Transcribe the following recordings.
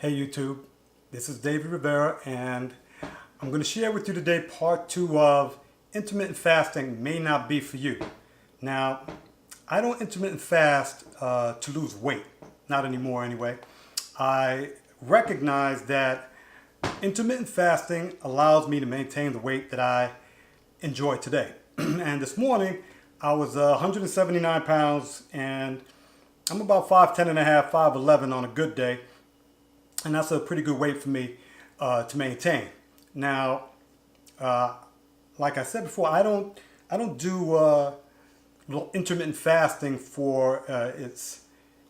Hey YouTube, this is David Rivera and I'm going to share with you today part 2 of intermittent fasting may not be for you. Now, I don't intermittent fast to lose weight, not anymore anyway. I recognize that intermittent fasting allows me to maintain the weight that I enjoy today. And this morning I was 179 pounds and I'm about 5'10 and a half, 5'11 on a good day. And that's a pretty good weight for me to maintain. Now, like I said before, I don't do intermittent fasting for its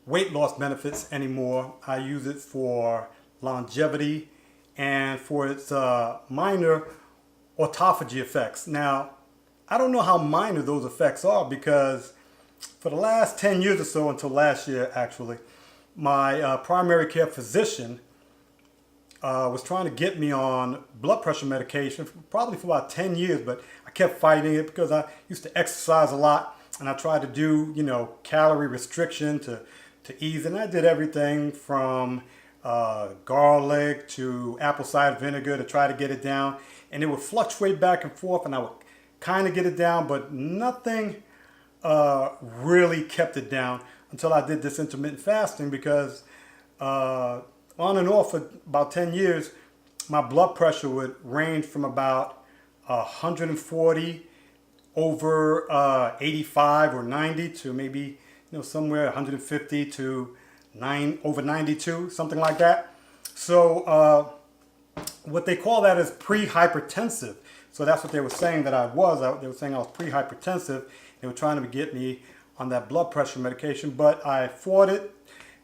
weight loss benefits anymore. I use it for longevity and for its minor autophagy effects. Now, I don't know how minor those effects are because for the last 10 years or so, until last year actually, my primary care physician was trying to get me on blood pressure medication probably for about 10 years, but I kept fighting it because I used to exercise a lot and I tried to do, calorie restriction to ease it. And I did everything from garlic to apple cider vinegar to try to get it down. And it would fluctuate back and forth and I would kind of get it down, but nothing really kept it down until I did this intermittent fasting because on and off for about 10 years, my blood pressure would range from about 140 over 85 or 90 to maybe somewhere 150 to over 92, something like that. So what they call that is pre-hypertensive. So that's what they were saying that I was. They were saying I was pre-hypertensive. They were trying to get me on that blood pressure medication, but I fought it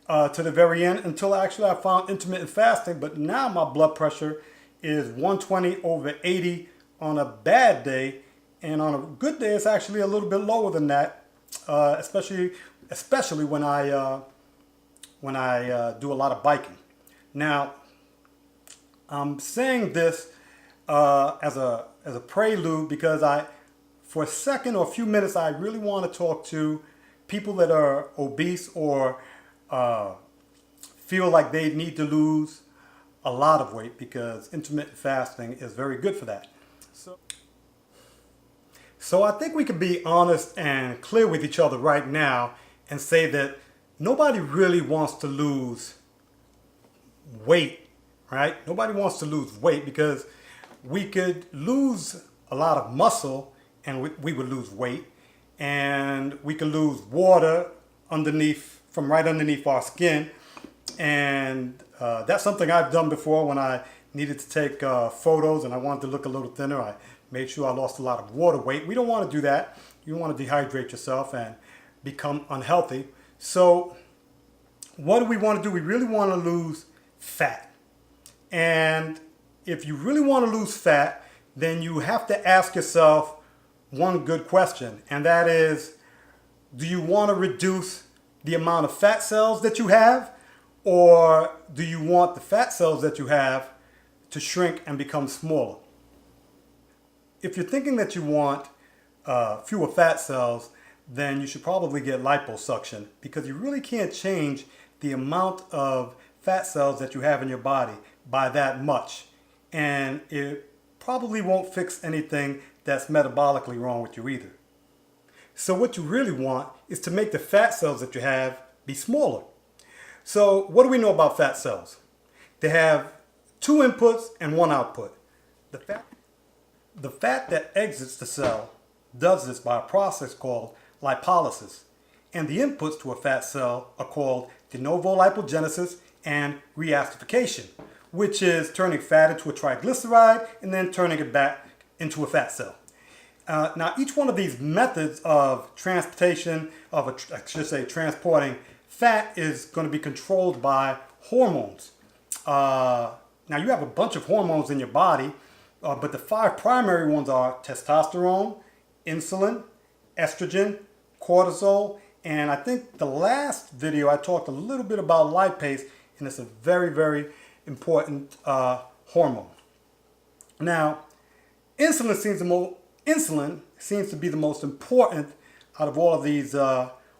to the very end until actually I found intermittent fasting. But now my blood pressure is 120 over 80 on a bad day, and on a good day it's actually a little bit lower than that, especially when I do a lot of biking. Now, I'm saying this as a prelude because for a second or a few minutes, I really want to talk to people that are obese or feel like they need to lose a lot of weight because intermittent fasting is very good for that. So I think we can be honest and clear with each other right now and say that nobody really wants to lose weight, right? Nobody wants to lose weight because we could lose a lot of muscle and we would lose weight, and we can lose water from right underneath our skin. And that's something I've done before when I needed to take photos and I wanted to look a little thinner. I made sure I lost a lot of water weight. We don't want to do that. You don't want to dehydrate yourself and become unhealthy. So what do we want to do? We really want to lose fat. And if you really want to lose fat, then you have to ask yourself one good question, and that is, do you want to reduce the amount of fat cells that you have, or do you want the fat cells that you have to shrink and become smaller? If you're thinking that you want fewer fat cells, then you should probably get liposuction because you really can't change the amount of fat cells that you have in your body by that much. And it probably won't fix anything that's metabolically wrong with you either. So what you really want is to make the fat cells that you have be smaller. So what do we know about fat cells? They have two inputs and one output. The fat that exits the cell does this by a process called lipolysis. And the inputs to a fat cell are called de novo lipogenesis and reacidification, which is turning fat into a triglyceride and then turning it back into a fat cell. Now, each one of these methods of transporting fat is going to be controlled by hormones. Now, you have a bunch of hormones in your body, but the 5 primary ones are testosterone, insulin, estrogen, cortisol, and I think the last video I talked a little bit about lipase, and it's a very, very important hormone. Now, insulin seems to be the most important out of all of these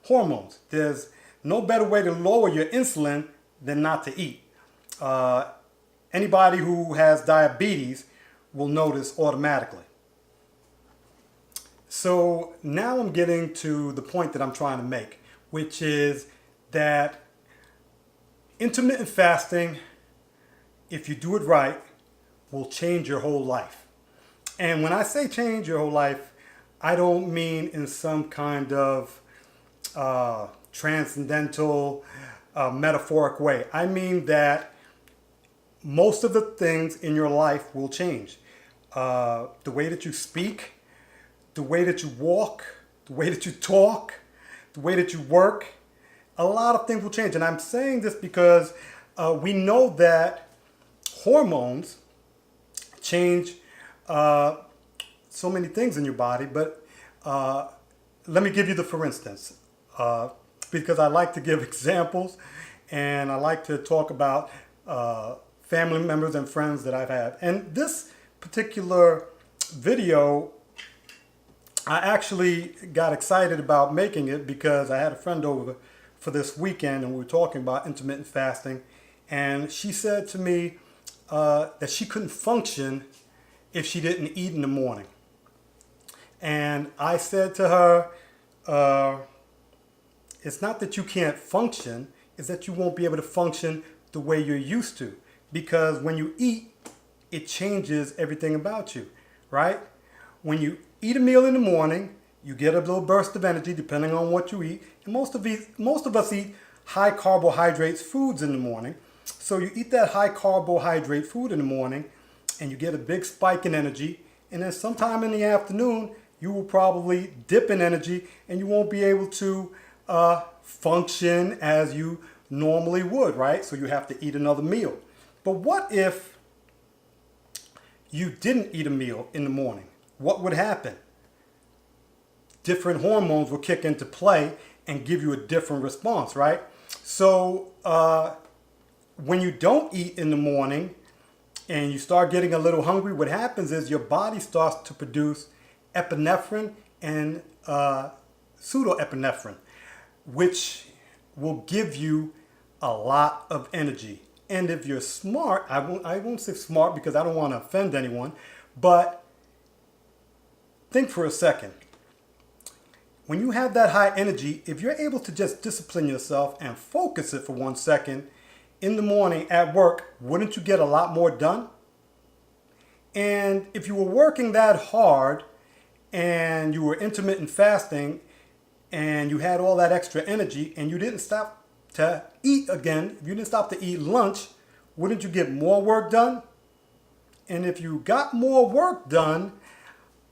hormones. There's no better way to lower your insulin than not to eat. Anybody who has diabetes will notice automatically. So now I'm getting to the point that I'm trying to make, which is that intermittent fasting, if you do it right, will change your whole life. And when I say change your whole life, I don't mean in some kind of transcendental, metaphoric way. I mean that most of the things in your life will change. The way that you speak, the way that you walk, the way that you talk, the way that you work, a lot of things will change. And I'm saying this because we know that hormones change so many things in your body. But let me give you the for instance, because I like to give examples and I like to talk about family members and friends that I've had. And this particular video, I actually got excited about making it because I had a friend over for this weekend and we were talking about intermittent fasting, and she said to me that she couldn't function if she didn't eat in the morning. And I said to her, it's not that you can't function, it's that you won't be able to function the way you're used to. Because when you eat, it changes everything about you, right? When you eat a meal in the morning, you get a little burst of energy depending on what you eat. And most of us eat high carbohydrates foods in the morning. So you eat that high carbohydrate food in the morning and you get a big spike in energy. And then sometime in the afternoon, you will probably dip in energy and you won't be able to function as you normally would, right? So you have to eat another meal. But what if you didn't eat a meal in the morning? What would happen? Different hormones will kick into play and give you a different response, right? So when you don't eat in the morning and you start getting a little hungry, what happens is your body starts to produce epinephrine and pseudoepinephrine, which will give you a lot of energy. And if you're smart, I won't say smart because I don't want to offend anyone, but think for a second. When you have that high energy, if you're able to just discipline yourself and focus it for 1 second in the morning at work, wouldn't you get a lot more done? And if you were working that hard and you were intermittent fasting and you had all that extra energy and you didn't stop to eat again, if you didn't stop to eat lunch, wouldn't you get more work done? And if you got more work done,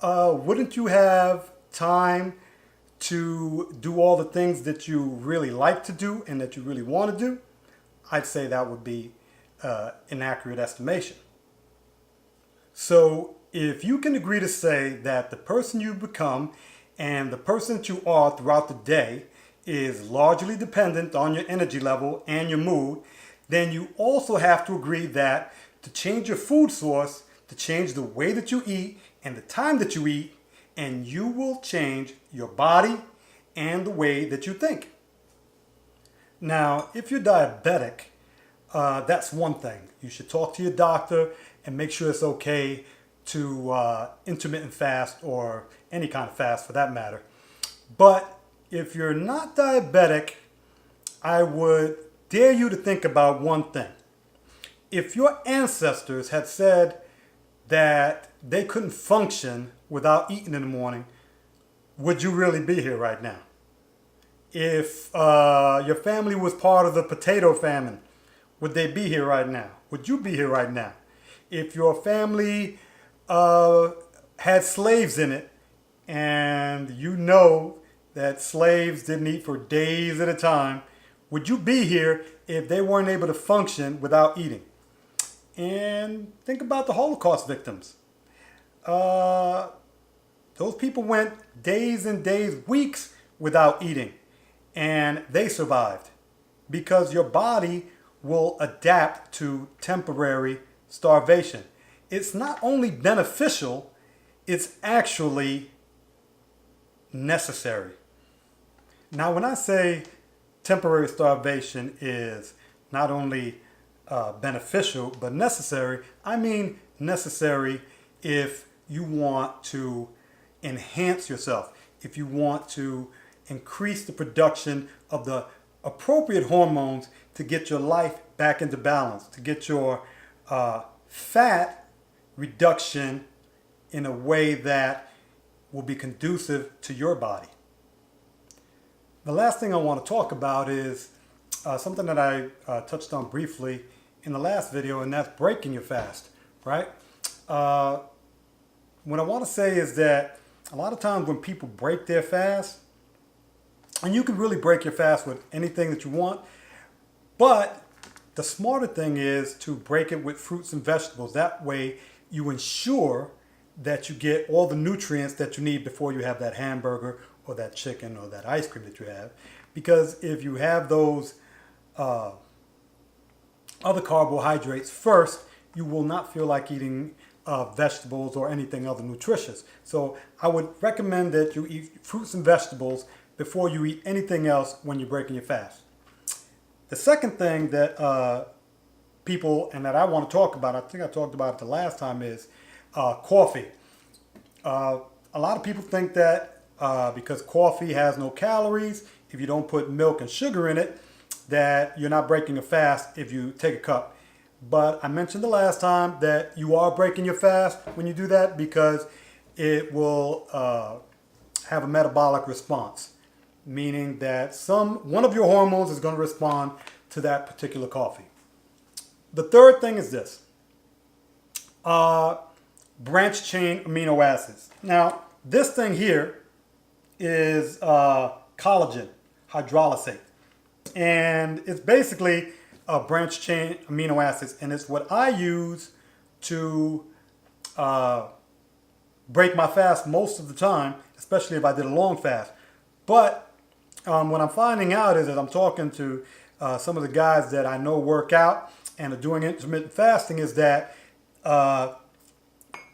wouldn't you have time to do all the things that you really like to do and that you really want to do? I'd say that would be an accurate estimation. So if you can agree to say that the person you become and the person that you are throughout the day is largely dependent on your energy level and your mood, then you also have to agree that to change your food source, to change the way that you eat and the time that you eat, and you will change your body and the way that you think. Now, if you're diabetic, that's one thing. You should talk to your doctor and make sure it's okay to intermittent fast or any kind of fast for that matter. But if you're not diabetic, I would dare you to think about one thing. If your ancestors had said that they couldn't function without eating in the morning, would you really be here right now? If your family was part of the potato famine, would they be here right now? Would you be here right now? If your family had slaves in it and you know that slaves didn't eat for days at a time, would you be here if they weren't able to function without eating? And think about the Holocaust victims. Those people went days and days, weeks without eating, and they survived because your body will adapt to temporary starvation. It's not only beneficial, it's actually necessary. Now, when I say temporary starvation is not only beneficial, but necessary. I mean necessary if you want to enhance yourself, if you want to increase the production of the appropriate hormones to get your life back into balance, to get your fat reduction in a way that will be conducive to your body. The last thing I want to talk about is something that I touched on briefly in the last video, and that's breaking your fast, right? What I want to say is that a lot of times when people break their fast, and you can really break your fast with anything that you want, but the smarter thing is to break it with fruits and vegetables. That way you ensure that you get all the nutrients that you need before you have that hamburger or that chicken or that ice cream that you have. Because if you have those other carbohydrates first, you will not feel like eating vegetables or anything other nutritious. So I would recommend that you eat fruits and vegetables before you eat anything else when you're breaking your fast. The second thing that people, and that I want to talk about, I think I talked about it the last time, is coffee. A lot of people think that because coffee has no calories, if you don't put milk and sugar in it, that you're not breaking a fast if you take a cup. But I mentioned the last time that you are breaking your fast when you do that, because it will have a metabolic response, meaning that one of your hormones is going to respond to that particular coffee. The third thing is this: branch chain amino acids. Now, this thing here is collagen hydrolysate, and it's basically branch chain amino acids, and it's what I use to break my fast most of the time, especially if I did a long fast. But what I'm finding out is that I'm talking to some of the guys that I know work out and are doing intermittent fasting, is that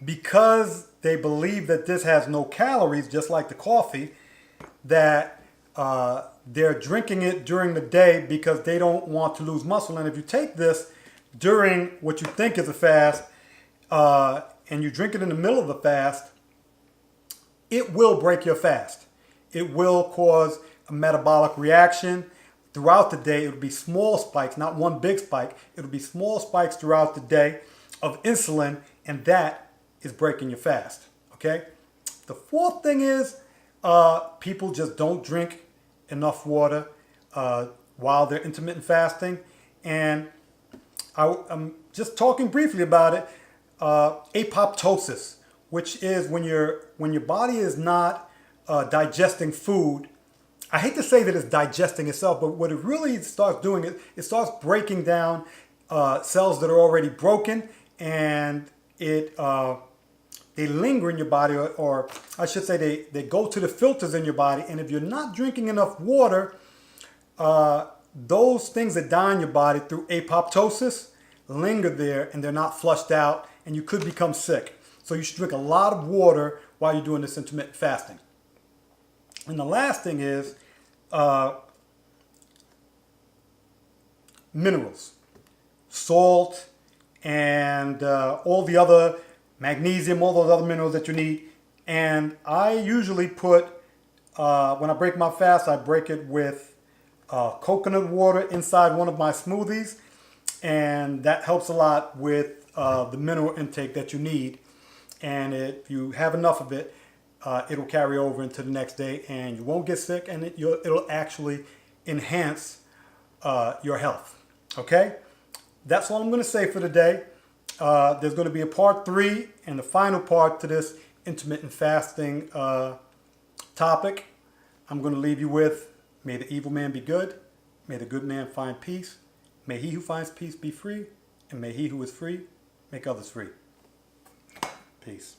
because they believe that this has no calories, just like the coffee, that they're drinking it during the day because they don't want to lose muscle. And if you take this during what you think is a fast, and you drink it in the middle of the fast, it will break your fast. It will cause a metabolic reaction throughout the day. It will be small spikes, not one big spike. It will be small spikes throughout the day of insulin, and that is breaking your fast. Okay? The fourth thing is people just don't drink enough water while they're intermittent fasting. And I'm just talking briefly about it. Apoptosis, which is when your body is not digesting food. I hate to say that it's digesting itself, but what it really starts doing is it starts breaking down cells that are already broken, and they linger in your body, or I should say they go to the filters in your body. And if you're not drinking enough water, those things that die in your body through apoptosis linger there, and they're not flushed out, and you could become sick. So you should drink a lot of water while you're doing this intermittent fasting. And the last thing is minerals, salt, and all the other magnesium, all those other minerals that you need. And I usually put, when I break my fast, I break it with coconut water inside one of my smoothies. And that helps a lot with the mineral intake that you need. And if you have enough of it, it'll carry over into the next day, and you won't get sick, and it'll actually enhance your health. Okay? That's all I'm going to say for today. There's going to be a part 3 and the final part to this intermittent fasting topic. I'm going to leave you with, may the evil man be good, may the good man find peace, may he who finds peace be free, and may he who is free make others free. Peace.